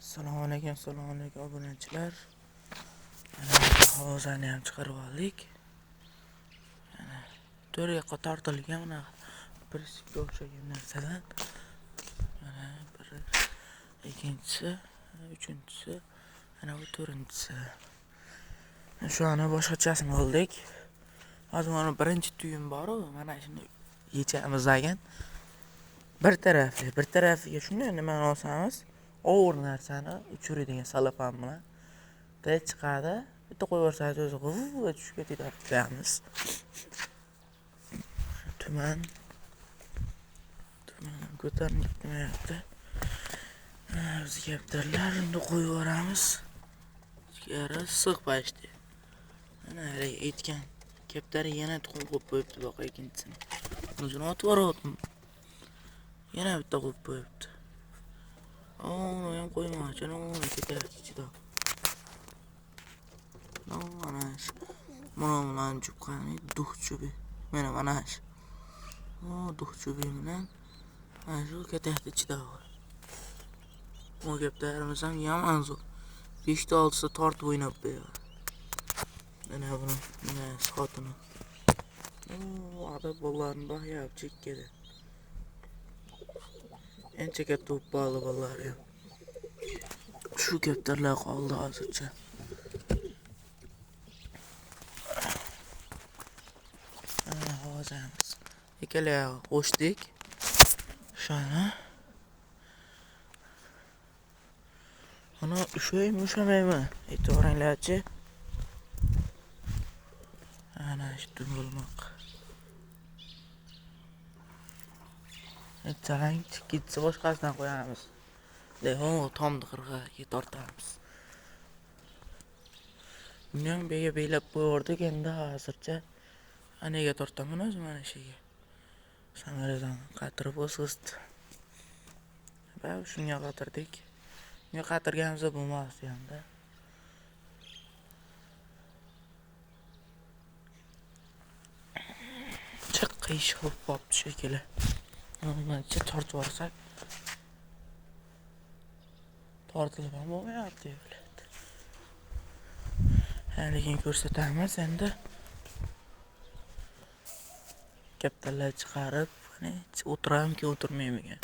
Assalomu alaykum obunachilar. Hovuzani ham chiqarib oldik. To'rga tortilgan mana prinsipga o'xshagan narsadan. Mana bir, ikkinchisi, uchinchisi, mana bu to'rtinchisi. Shu ana boshqachasini oldik. Hozir mana birinchi tuyum bor-ku, mana shuni yechamiz degan. Bir tarafiga shunday nimani olsamiz, og'ir narsani uchiradigan salafan bilan chiqadi. Bitta qo'yib yuborsangiz o'zi g'uvv tushib ketadi deymiz. Tuman ko'tarinib ketmayapti. Biz kaptarlar unda qo'yib yuboramiz. Ichkari issiq pashti. Mana aytgan kaptari yana tuxum qo'yib qo'yibdi boqa ikkinchisini. O'zini otib yubordim. Yana bitta qo'yib qo'yibdi. Uni ham qo'ymoqchi, uni ketyapti ichida. Mana chupqani duh chubi. Mana shu. Duh chubi bilan mana shu ketyapti ichida. Bu kaptarimiz ham yomon zo'r. 5-6 ta tortib o'ynab qo'yadi. Mana buni, mana xotini. Adab bolalarni baxyab chekkadi. Ancha katta bo'lib qoldi bolalar ham. Shu kaptarlar qoldi hozircha. Hovuzamiz. Ikkala qo'shdik. Shuni. Ana ushamaymi? E'tiboringlarchi. Ana shu dumulmoq. Chalang ketsa boshqasidan qo'yamiz. Lekin tomni qirg'iga tortamiz. Buni ham beylab qo'yardik, endi hozircha anaga tortaman o'zi mana shunga. Samaradan qatirib o'sg'izdi. Va shunga qatirdik. Bunga qatirganimizda bo'lmasdi hamda. Chiqish bo'lib qopti shekilli. Mancha tortib olsak tortilib ham bo'lmayapti. Lekin ko'rsatamiz endi. Kaptarlar chiqarib, o'tiramki o'tirmaymigan.